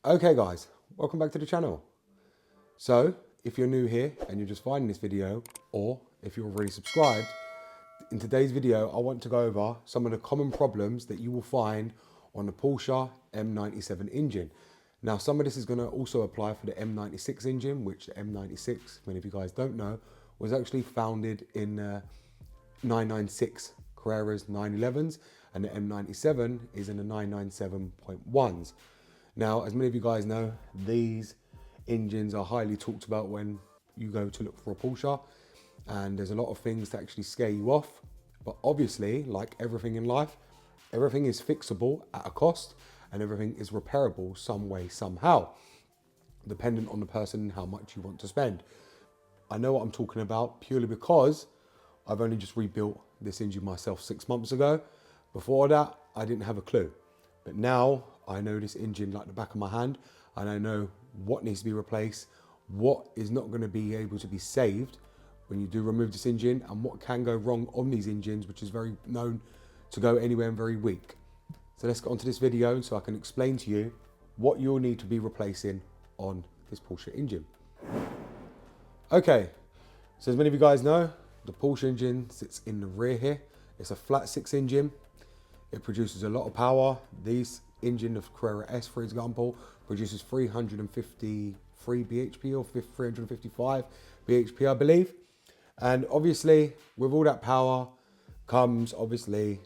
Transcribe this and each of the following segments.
Okay guys, welcome back to the channel. So if you're new here and you're just finding this video, or if you're already subscribed, in today's video I want to go over some of the common problems that you will find on the Porsche M97 engine. Now some of this is going to also apply for the M96 engine, which the M96, many of you guys don't know, was actually founded in 996 Carreras 911s, and the M97 is in the 997.1s. Now, as many of you guys know, these engines are highly talked about when you go to look for a Porsche, and there's a lot of things that actually scare you off. But obviously, like everything in life, everything is fixable at a cost and everything is repairable some way, somehow, dependent on the person and how much you want to spend. I know what I'm talking about purely because I've only just rebuilt this engine myself 6 months ago. Before that, I didn't have a clue. But now I know this engine like the back of my hand, and I know what needs to be replaced, what is not going to be able to be saved when you do remove this engine, and what can go wrong on these engines, which is very known to go anywhere and very weak. So let's get onto this video so I can explain to you what you'll need to be replacing on this Porsche engine. Okay, so as many of you guys know, the Porsche engine sits in the rear here. It's a flat six engine. It produces a lot of power. This engine of Carrera S, for example, produces 353 bhp or 355 bhp, I believe. And obviously, with all that power comes obviously,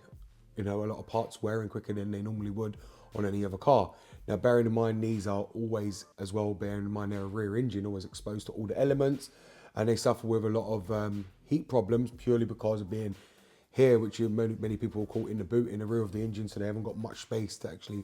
a lot of parts wearing quicker than they normally would on any other car. Now, bearing in mind, these are always, as well, bearing in mind they're a rear engine, always exposed to all the elements, and they suffer with a lot of heat problems purely because of being here, which many people will call in the boot, in the rear of the engine, so they haven't got much space to actually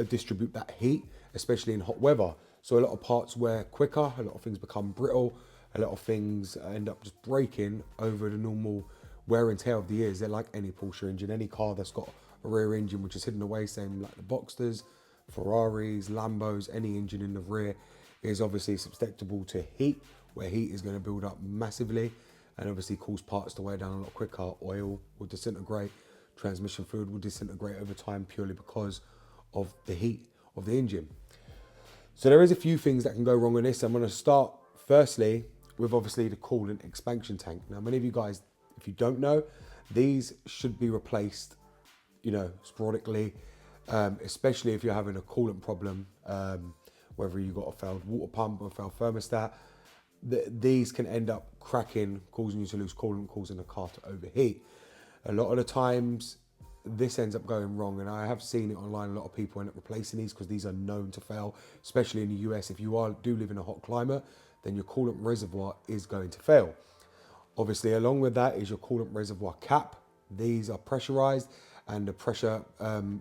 distribute that heat, especially in hot weather. So a lot of parts wear quicker, a lot of things become brittle, a lot of things end up just breaking over the normal wear and tear of the years. They're like any Porsche engine, any car that's got a rear engine which is hidden away, same like the Boxsters, Ferraris, Lambos, any engine in the rear is obviously susceptible to heat, where heat is going to build up massively and obviously cause parts to wear down a lot quicker. Oil will disintegrate, transmission fluid will disintegrate over time purely because of the heat of the engine. So there is a few things that can go wrong in this. I'm going to start firstly with obviously the coolant expansion tank. Now, many of you guys, if you don't know, these should be replaced, sporadically, especially if you're having a coolant problem, whether you got a failed water pump or a failed thermostat. These can end up cracking, causing you to lose coolant, causing the car to overheat. A lot of the times this ends up going wrong, and I have seen it online. A lot of people end up replacing these because these are known to fail, especially in the US. If you do live in a hot climate, then your coolant reservoir is going to fail. Obviously, along with that is your coolant reservoir cap. These are pressurized, and the pressure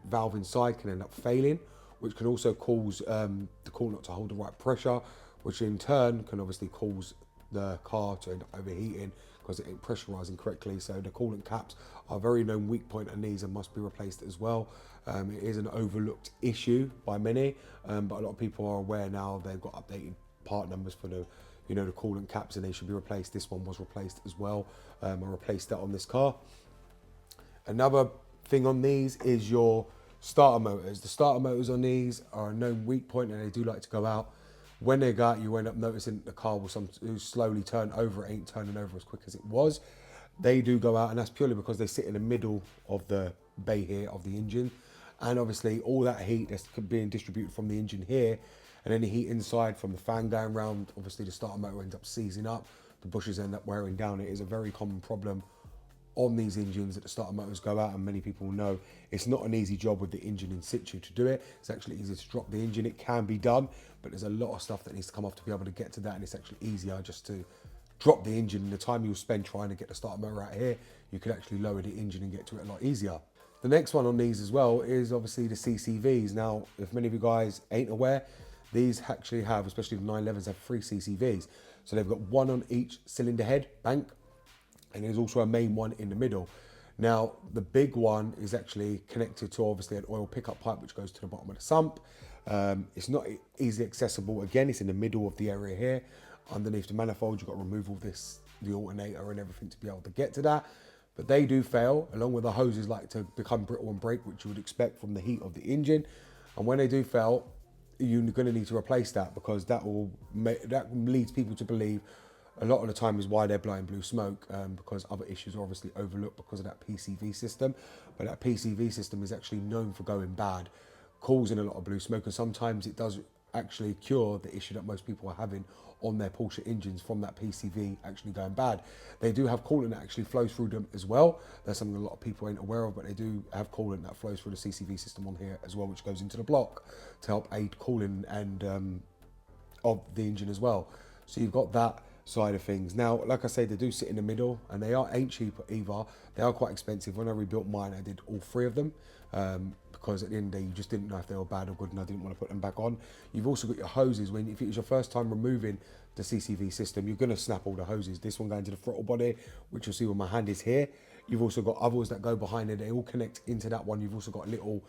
valve inside can end up failing, which can also cause the coolant not to hold the right pressure, which in turn can obviously cause the car to end up overheating because it ain't pressurizing correctly. So the coolant caps are a very known weak point in these and must be replaced as well. It is an overlooked issue by many, but a lot of people are aware now. They've got updated part numbers for the the coolant caps, and they should be replaced. This one was replaced as well. I replaced that on this car. Another thing on these is your starter motors. The starter motors on these are a known weak point, and they do like to go out. When they go out, you end up noticing the car will slowly turn over. It ain't turning over as quick as it was. They do go out, and that's purely because they sit in the middle of the bay here of the engine. And obviously all that heat that's being distributed from the engine here, and any heat inside from the fan going round, obviously the starter motor ends up seizing up. The bushes end up wearing down. It is a very common problem on these engines that the starter motors go out, and many people know it's not an easy job with the engine in situ to do it. It's actually easier to drop the engine. It can be done, but there's a lot of stuff that needs to come off to be able to get to that, and it's actually easier just to drop the engine. And the time you'll spend trying to get the starter motor out here, you could actually lower the engine and get to it a lot easier. The next one on these as well is obviously the CCVs. Now, if many of you guys ain't aware, these actually have, especially the 911s, have 3 CCVs. So they've got one on each cylinder head bank, and there's also a main one in the middle. Now, the big one is actually connected to obviously an oil pickup pipe, which goes to the bottom of the sump. It's not easily accessible. Again, it's in the middle of the area here. Underneath the manifold, you've got to remove all this, the alternator and everything to be able to get to that. But they do fail, along with the hoses like to become brittle and break, which you would expect from the heat of the engine. And when they do fail, you're going to need to replace that, because that leads people to believe a lot of the time is why they're blowing blue smoke, because other issues are obviously overlooked because of that PCV system. But that PCV system is actually known for going bad, causing a lot of blue smoke, and sometimes it does actually cure the issue that most people are having on their Porsche engines from that PCV actually going bad. They do have coolant that actually flows through them as well. That's something a lot of people ain't aware of, but they do have coolant that flows through the CCV system on here as well, which goes into the block to help aid cooling and of the engine as well. So you've got that side of things. Now, like I say, they do sit in the middle, and they ain't cheap either. They are quite expensive. When I rebuilt mine, I did all three of them, because at the end of the day, you just didn't know if they were bad or good, and I didn't want to put them back on. You've also got your hoses. If it was your first time removing the CCV system, you're going to snap all the hoses. This one going to the throttle body, which you'll see where my hand is here. You've also got others that go behind it. They all connect into that one. You've also got a little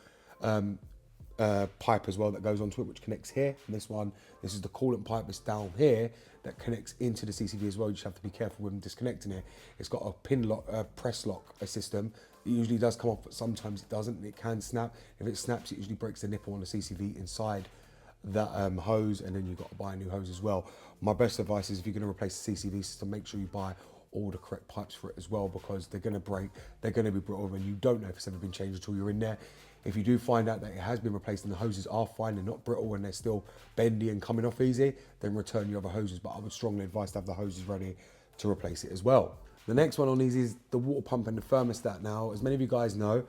pipe as well that goes onto it, which connects here. And this is the coolant pipe that's down here that connects into the CCV as well. You just have to be careful with disconnecting it. It's got a pin lock, press lock system. It usually does come off, but sometimes it doesn't. It can snap. If it snaps, it usually breaks the nipple on the CCV inside that hose, and then you've got to buy a new hose as well. My best advice is, if you're going to replace the CCV system, make sure you buy all the correct pipes for it as well, because they're going to break, they're going to be brittle, and you don't know if it's ever been changed until you're in there. If you do find out that it has been replaced and the hoses are fine, they're not brittle and they're still bendy and coming off easy, then return your other hoses. But I would strongly advise to have the hoses ready to replace it as well. The next one on these is the water pump and the thermostat. Now, as many of you guys know,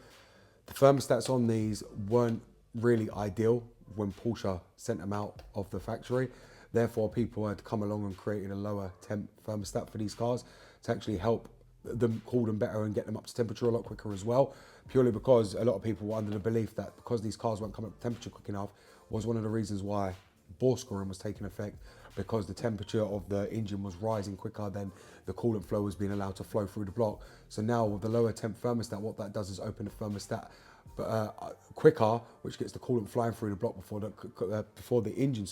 the thermostats on these weren't really ideal when Porsche sent them out of the factory. Therefore, people had come along and created a lower temp thermostat for these cars to actually help them cool them better and get them up to temperature a lot quicker as well, purely because a lot of people were under the belief that because these cars weren't coming up to temperature quick enough was one of the reasons why bore scoring was taking effect, because the temperature of the engine was rising quicker than the coolant flow was being allowed to flow through the block. So now with the lower temp thermostat, what that does is open the thermostat quicker, which gets the coolant flying through the block before the engine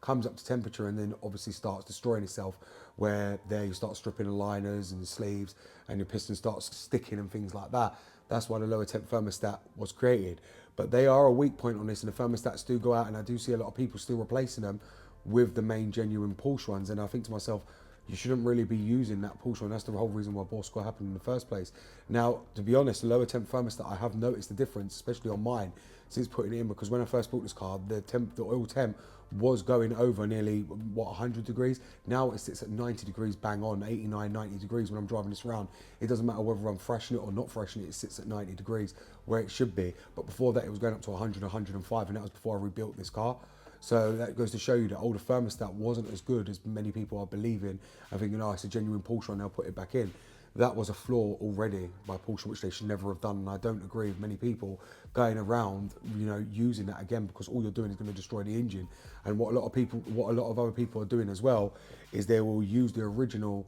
comes up to temperature, and then obviously starts destroying itself, where there you start stripping the liners and the sleeves, and your piston starts sticking and things like that. That's why the lower temp thermostat was created. But they are a weak point on this, and the thermostats do go out, and I do see a lot of people still replacing them with the main genuine Porsche ones. And I think to myself, you shouldn't really be using that Porsche one. That's the whole reason why bore score happened in the first place. Now, to be honest, the lower temp thermostat, I have noticed the difference, especially on mine, since putting it in, because when I first bought this car, the oil temp was going over nearly, 100 degrees. Now it sits at 90 degrees, bang on, 89, 90 degrees when I'm driving this around. It doesn't matter whether I'm freshening it or not freshening it, it sits at 90 degrees where it should be. But before that, it was going up to 100, 105, and that was before I rebuilt this car. So that goes to show you that older thermostat wasn't as good as many people are believing and thinking, oh, it's a genuine Porsche and they'll put it back in. That was a flaw already by Porsche, which they should never have done. And I don't agree with many people going around, using that again, because all you're doing is going to destroy the engine. And what a lot of other people are doing as well is they will use the original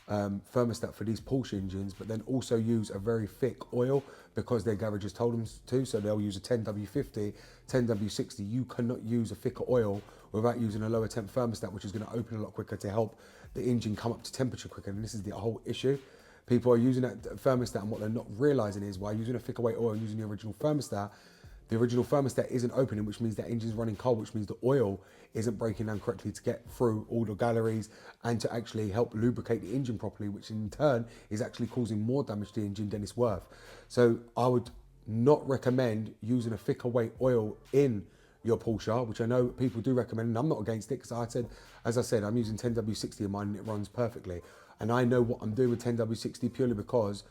thermostat for these Porsche engines, but then also use a very thick oil because their garages told them to. So they'll use a 10W50, 10W60. You cannot use a thicker oil without using a lower temp thermostat, which is going to open a lot quicker to help the engine come up to temperature quicker. And this is the whole issue. People are using that thermostat, and what they're not realizing is, while using a thicker weight oil and using the original thermostat isn't opening, which means that engine's running cold, which means the oil isn't breaking down correctly to get through all the galleries and to actually help lubricate the engine properly, which in turn is actually causing more damage to the engine than it's worth. So I would not recommend using a thicker weight oil in your Porsche, which I know people do recommend, and I'm not against it, because as I said, I'm using 10W60 in mine and it runs perfectly. And I know what I'm doing with 10W60 purely because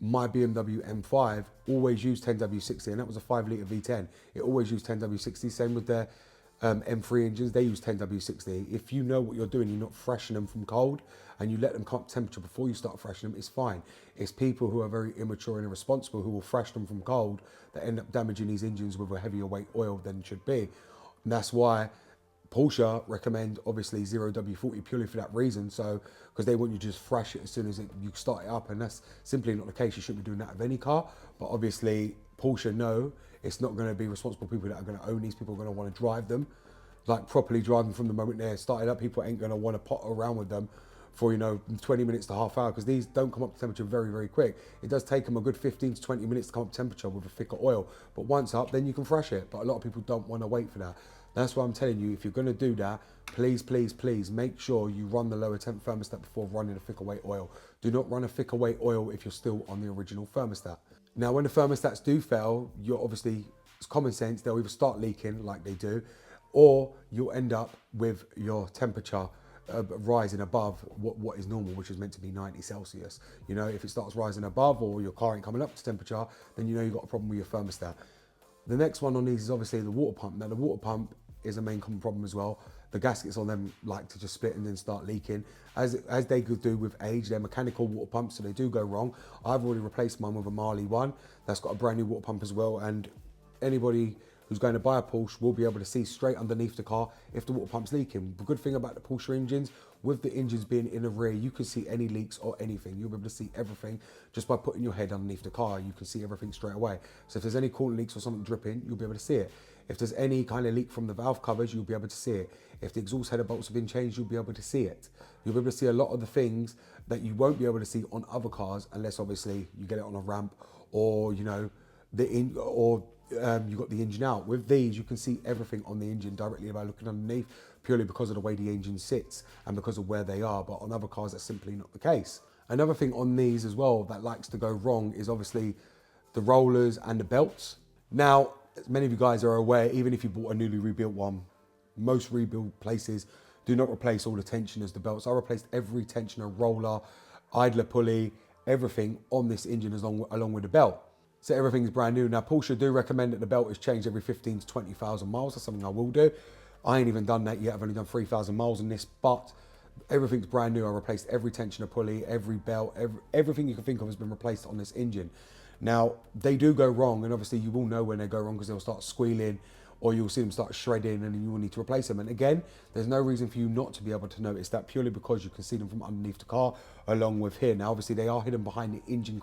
my BMW M5 always used 10W60, and that was a 5-litre V10. It always used 10W60. Same with their M3 engines, they use 10W60. If you know what you're doing, you're not freshening them from cold, and you let them come up to temperature before you start freshening them, it's fine. It's people who are very immature and irresponsible who will freshen them from cold that end up damaging these engines with a heavier weight oil than it should be. And that's why Porsche recommend obviously 0W40 purely for that reason. So, because they want you to just fresh it as soon as you start it up, and that's simply not the case. You shouldn't be doing that with any car. But obviously Porsche know it's not going to be responsible people that are going to own these. People are going to want to drive them, like properly drive them from the moment they're started up. People ain't going to want to potter around with them for 20 minutes to half hour, because these don't come up to temperature very, very quick. It does take them a good 15 to 20 minutes to come up to temperature with a thicker oil, but once up, then you can fresh it. But a lot of people don't want to wait for that. That's why I'm telling you, if you're going to do that, please, please, please make sure you run the lower temp thermostat before running a thicker weight oil. Do not run a thicker weight oil if you're still on the original thermostat. Now, when the thermostats do fail, you're obviously, it's common sense, they'll either start leaking like they do, or you'll end up with your temperature rising above what is normal, which is meant to be 90 Celsius. You know, if it starts rising above or your car ain't coming up to temperature, then you know you've got a problem with your thermostat. The next one on these is obviously the water pump. Now the water pump is a main common problem as well. The gaskets on them like to just split and then start leaking. As they could do with age, they're mechanical water pumps, so they do go wrong. I've already replaced mine with a Marley one. That's got a brand new water pump as well, and anybody who's going to buy a Porsche will be able to see straight underneath the car if the water pump's leaking. The good thing about the Porsche engines, with the engines being in the rear, you can see any leaks or anything. You'll be able to see everything just by putting your head underneath the car. You can see everything straight away. So if there's any coolant leaks or something dripping, you'll be able to see it. If there's any kind of leak from the valve covers, you'll be able to see it. If the exhaust header bolts have been changed, you'll be able to see it. You'll be able to see a lot of the things that you won't be able to see on other cars, unless obviously you get it on a ramp, or you know, you got the engine out. With these, you can see everything on the engine directly by looking underneath, purely because of the way the engine sits and because of where they are. But on other cars, that's simply not the case. Another thing on these as well that likes to go wrong is obviously the rollers and the belts. Now, as many of you guys are aware, even if you bought a newly rebuilt one, most rebuild places do not replace all the tensioners, the belts. I replaced every tensioner, roller, idler pulley, everything on this engine along with the belt. So everything's brand new. Now, Porsche do recommend that the belt is changed every 15 to 20,000 miles. That's something I will do. I ain't even done that yet. I've only done 3,000 miles on this, but everything's brand new. I replaced every tensioner pulley, every belt, everything you can think of has been replaced on this engine. Now, they do go wrong, and obviously you will know when they go wrong because they'll start squealing, or you'll see them start shredding, and then you will need to replace them. And again, there's no reason for you not to be able to notice that, purely because you can see them from underneath the car along with here. Now, obviously they are hidden behind the engine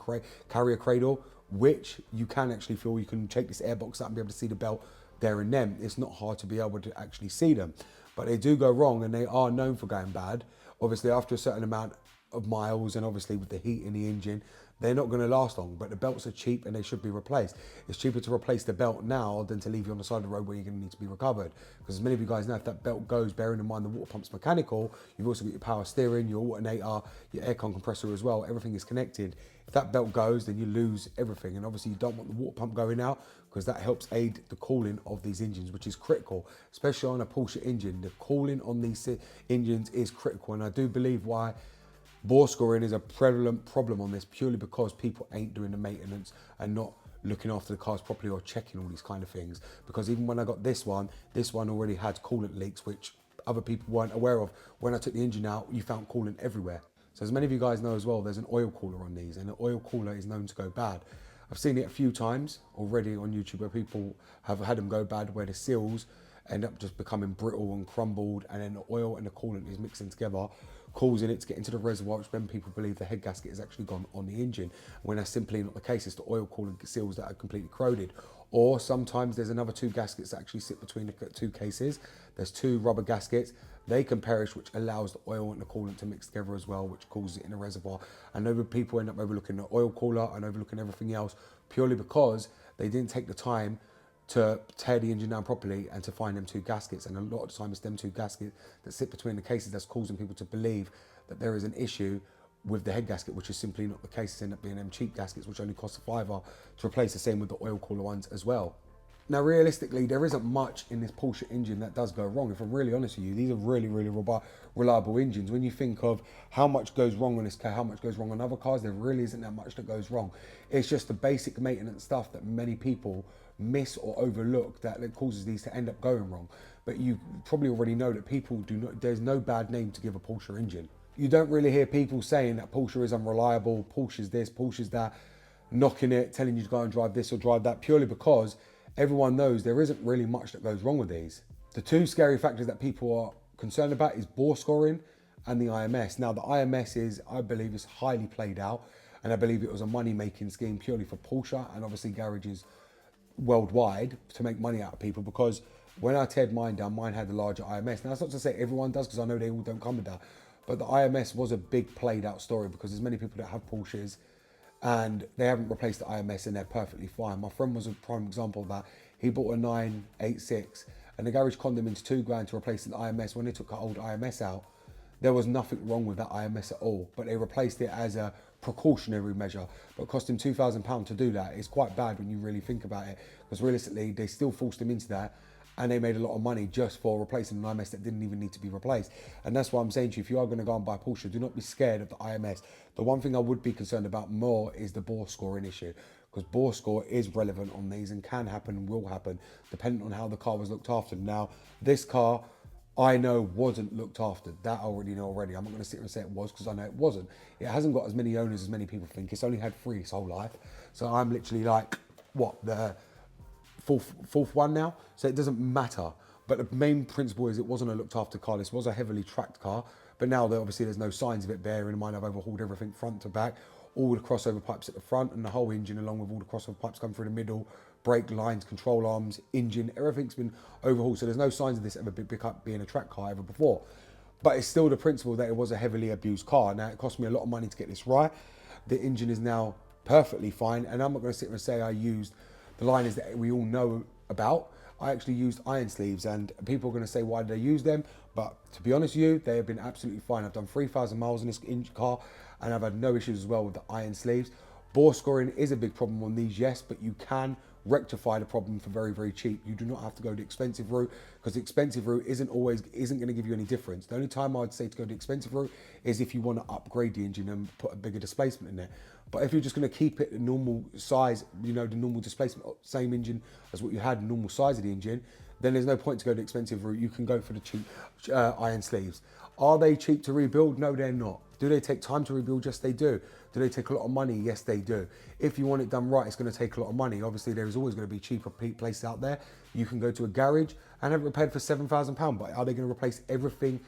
carrier cradle, which you can actually feel. You can take this airbox out and be able to see the belt there and then. It's not hard to be able to actually see them, but they do go wrong, and they are known for going bad. Obviously, after a certain amount of miles, and obviously with the heat in the engine, they're not going to last long. But the belts are cheap and they should be replaced. It's cheaper to replace the belt now than to leave you on the side of the road where you're going to need to be recovered. Because as many of you guys know, if that belt goes, bearing in mind the water pump's mechanical, you've also got your power steering, your alternator, your aircon compressor as well. Everything is connected. If that belt goes, then you lose everything. And obviously you don't want the water pump going out, because that helps aid the cooling of these engines, which is critical, especially on a Porsche engine. The cooling on these engines is critical, and I do believe why bore scoring is a prevalent problem on this, purely because people ain't doing the maintenance and not looking after the cars properly or checking all these kind of things. Because even when I got this one already had coolant leaks, which other people weren't aware of. When I took the engine out, you found coolant everywhere. So as many of you guys know as well, there's an oil cooler on these, and the oil cooler is known to go bad. I've seen it a few times already on YouTube where people have had them go bad, where the seals end up just becoming brittle and crumbled, and then the oil and the coolant is mixing together, causing it to get into the reservoir, which then people believe the head gasket has actually gone on the engine, when that's simply not the case. It's the oil coolant seals that are completely corroded. Or sometimes there's another two gaskets that actually sit between the two cases. There's two rubber gaskets. They can perish, which allows the oil and the coolant to mix together as well, which causes it in the reservoir. And over people end up overlooking the oil cooler and overlooking everything else, purely because they didn't take the time to tear the engine down properly and to find them two gaskets. And a lot of the time it's them two gaskets that sit between the cases that's causing people to believe that there is an issue with the head gasket, which is simply not the case. It's end up being them cheap gaskets, which only cost a £5 to replace. The same with the oil cooler ones as well. Now, realistically, there isn't much in this Porsche engine that does go wrong. If I'm really honest with you, these are really, really reliable engines. When you think of how much goes wrong on this car, how much goes wrong on other cars, there really isn't that much that goes wrong. It's just the basic maintenance stuff that many people miss or overlook that causes these to end up going wrong. But you probably already know that people do not, there's no bad name to give a Porsche engine. You don't really hear people saying that Porsche is unreliable, Porsche's this, Porsche's that, knocking it, telling you to go and drive this or drive that, purely because everyone knows there isn't really much that goes wrong with these. The two scary factors that people are concerned about is bore scoring and the IMS. Now, the IMS is, I believe, is highly played out, and I believe it was a money-making scheme purely for Porsche and obviously garages worldwide to make money out of people, because when I teared mine down, mine had the larger IMS. Now, that's not to say everyone does, because I know they all don't come with that, but the IMS was a big played out story, because there's many people that have Porsches and they haven't replaced the IMS and they're perfectly fine. My friend was a prime example of that. He bought a 986 and the garage conned them into £2 to replace the IMS. When they took the old IMS out, there was nothing wrong with that IMS at all, but they replaced it as a precautionary measure. But costing £2,000 to do that is quite bad when you really think about it, because realistically, they still forced them into that, and they made a lot of money just for replacing an IMS that didn't even need to be replaced. And that's why I'm saying to you, if you are going to go and buy a Porsche, do not be scared of the IMS. The one thing I would be concerned about more is the bore scoring issue, because bore score is relevant on these and can happen and will happen depending on how the car was looked after. Now, this car, I know wasn't looked after. That I already know already. I'm not going to sit here and say it was, because I know it wasn't. It hasn't got as many owners as many people think. It's only had 3 its whole life. So I'm literally like, what, the fourth one now? So it doesn't matter. But the main principle is it wasn't a looked after car. This was a heavily tracked car. But now obviously there's no signs of it. Bearing in mind I've overhauled everything front to back. All the crossover pipes at the front and the whole engine, along with all the crossover pipes coming through the middle, brake lines, control arms, engine, everything's been overhauled. So there's no signs of this ever being a track car ever before. But it's still the principle that it was a heavily abused car. Now, it cost me a lot of money to get this right. The engine is now perfectly fine. And I'm not going to sit here and say I used the liners that we all know about. I actually used iron sleeves, and people are going to say, why did I use them? But to be honest with you, they have been absolutely fine. I've done 3,000 miles in this car, and I've had no issues as well with the iron sleeves. Bore scoring is a big problem on these, yes, but you can rectify the problem for very, very cheap. You do not have to go the expensive route, because the expensive route isn't going to give you any difference. The only time I'd say to go the expensive route is if you want to upgrade the engine and put a bigger displacement in there. But if you're just going to keep it the normal size, the normal displacement, same engine as what you had, the normal size of the engine, then there's no point to go the expensive route. You can go for the cheap iron sleeves. Are they cheap to rebuild? No, they're not. Do they take time to rebuild? Yes, they do. Do they take a lot of money? Yes, they do. If you want it done right, it's going to take a lot of money. Obviously, there is always going to be cheaper places out there. You can go to a garage and have it repaired for £7,000. But are they going to replace everything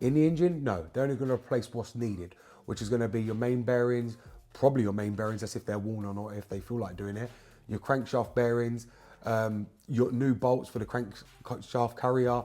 in the engine? No, they're only going to replace what's needed, which is going to be your main bearings, probably your main bearings, that's if they're worn or not, if they feel like doing it, your crankshaft bearings, your new bolts for the crankshaft carrier,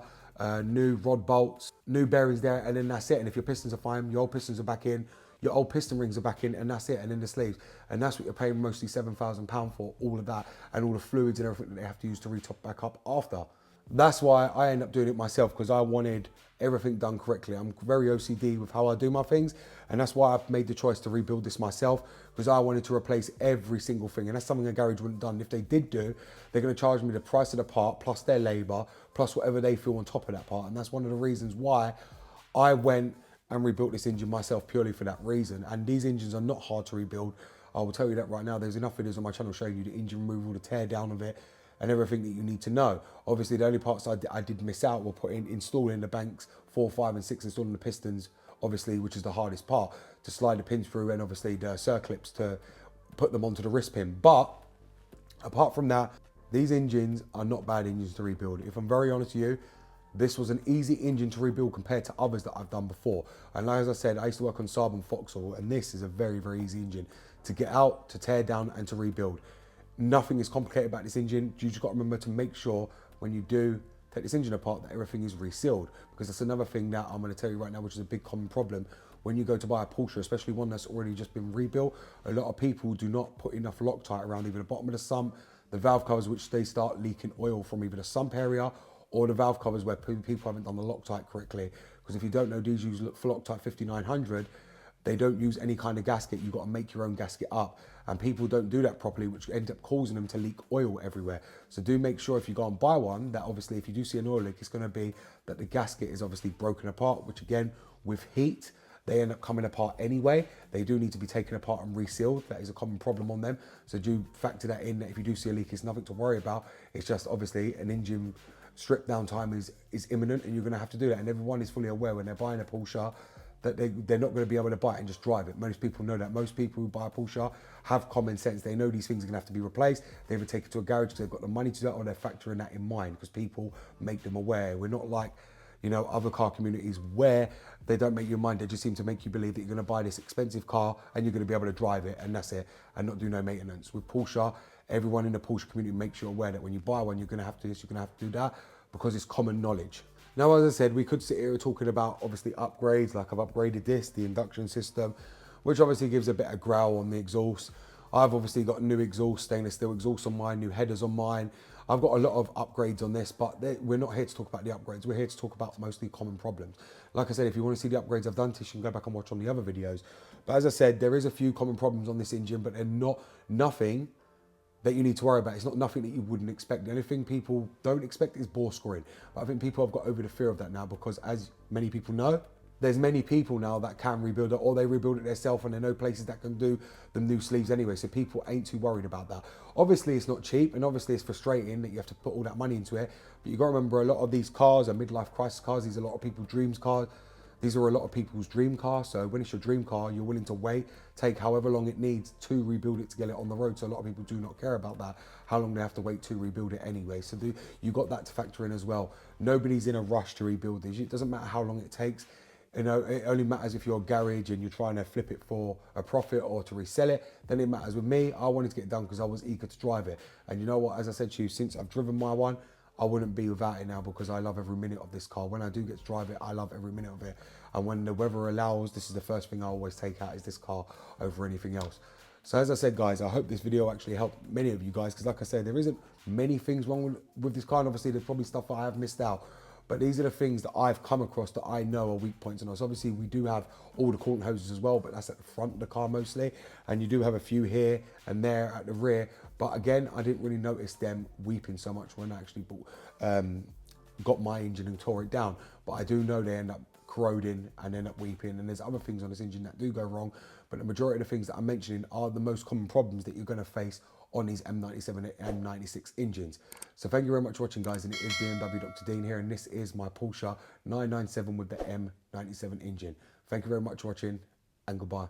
new rod bolts, new bearings there, and then that's it. And if your pistons are fine, your old pistons are back in, your old piston rings are back in, and that's it. And then the sleeves, and that's what you're paying mostly £7,000 for, all of that, and all the fluids and everything that they have to use to retop back up after. That's why I end up doing it myself, because I wanted everything done correctly. I'm very OCD with how I do my things, and that's why I've made the choice to rebuild this myself, because I wanted to replace every single thing, and that's something a garage wouldn't have done. If they did do, they're going to charge me the price of the part plus their labour plus whatever they feel on top of that part. And that's one of the reasons why I went and rebuilt this engine myself, purely for that reason. And these engines are not hard to rebuild. I will tell you that right now. There's enough videos on my channel showing you the engine removal, the tear down of it, and everything that you need to know. Obviously, the only parts I did miss out were installing the banks 4, 5, and 6, installing the pistons, obviously, which is the hardest part, to slide the pins through, and obviously the circlips to put them onto the wrist pin. But apart from that, these engines are not bad engines to rebuild. If I'm very honest with you, this was an easy engine to rebuild compared to others that I've done before. And like as I said, I used to work on Saab and Vauxhall, and this is a very, very easy engine to get out, to tear down, and to rebuild. Nothing is complicated about this engine. You just got to remember to make sure when you do take this engine apart that everything is resealed, because that's another thing that I'm going to tell you right now, which is a big common problem when you go to buy a Porsche, especially one that's already just been rebuilt. A lot of people do not put enough Loctite around either the bottom of the sump, the valve covers, which they start leaking oil from either the sump area, or the valve covers where people haven't done the Loctite correctly. Because if you don't know, these use for Loctite 5900. They don't use any kind of gasket. You've got to make your own gasket up. And people don't do that properly, which ends up causing them to leak oil everywhere. So do make sure if you go and buy one, that obviously if you do see an oil leak, it's going to be that the gasket is obviously broken apart, which again, with heat, they end up coming apart anyway. They do need to be taken apart and resealed. That is a common problem on them. So do factor that in, that if you do see a leak, it's nothing to worry about. It's just obviously an engine strip down time is imminent, and you're going to have to do that. And everyone is fully aware when they're buying a Porsche that they're not going to be able to buy it and just drive it. Most people know that. Most people who buy a Porsche have common sense. They know these things are going to have to be replaced. They either take it to a garage because they've got the money to do that, or they're factoring that in mind because people make them aware. We're not like, other car communities where they don't make you mind. They just seem to make you believe that you're going to buy this expensive car and you're going to be able to drive it, and that's it, and not do no maintenance. With Porsche, everyone in the Porsche community makes you aware that when you buy one, you're going to have to do this, you're going to have to do that, because it's common knowledge. Now, as I said, we could sit here talking about obviously upgrades, like I've upgraded this, the induction system, which obviously gives a bit of growl on the exhaust. I've obviously got new exhaust, stainless steel exhaust on mine, new headers on mine. I've got a lot of upgrades on this, but we're not here to talk about the upgrades. We're here to talk about mostly common problems. Like I said, if you want to see the upgrades I've done to, you can go back and watch on the other videos. But as I said, there is a few common problems on this engine, but they're not nothing that you need to worry about. It's not nothing that you wouldn't expect. The only thing people don't expect is bore scoring. But I think people have got over the fear of that now, because as many people know, there's many people now that can rebuild it, or they rebuild it themselves, and there are no places that can do the new sleeves anyway. So people ain't too worried about that. Obviously it's not cheap, and obviously it's frustrating that you have to put all that money into it. But you got to remember, a lot of these cars are midlife crisis cars. These are a lot of people's dreams cars. These are a lot of people's dream cars. So when it's your dream car, you're willing to wait, take however long it needs to rebuild it to get it on the road. So a lot of people do not care about that, how long they have to wait to rebuild it anyway. So you got that to factor in as well. Nobody's in a rush to rebuild these. It doesn't matter how long it takes. You know, it only matters if you're a garage and you're trying to flip it for a profit or to resell it. Then it matters. With me, I wanted to get it done because I was eager to drive it. And you know what, as I said to you, since I've driven my one, I wouldn't be without it now, because I love every minute of this car. When I do get to drive it, I love every minute of it. And when the weather allows, this is the first thing I always take out, is this car over anything else. So as I said, guys, I hope this video actually helped many of you guys, because like I said, there isn't many things wrong with this car. And obviously there's probably stuff that I have missed out. But these are the things that I've come across that I know are weak points in us. Obviously, we do have all the coolant hoses as well, but that's at the front of the car mostly. And you do have a few here and there at the rear. But again, I didn't really notice them weeping so much when I actually got my engine and tore it down. But I do know they end up corroding and end up weeping. And there's other things on this engine that do go wrong. But the majority of the things that I'm mentioning are the most common problems that you're going to face on these M97 and M96 engines. So thank you very much for watching, guys, and it is BMW Dr. Dean here, and this is my Porsche 997 with the M97 engine. Thank you very much for watching, and goodbye.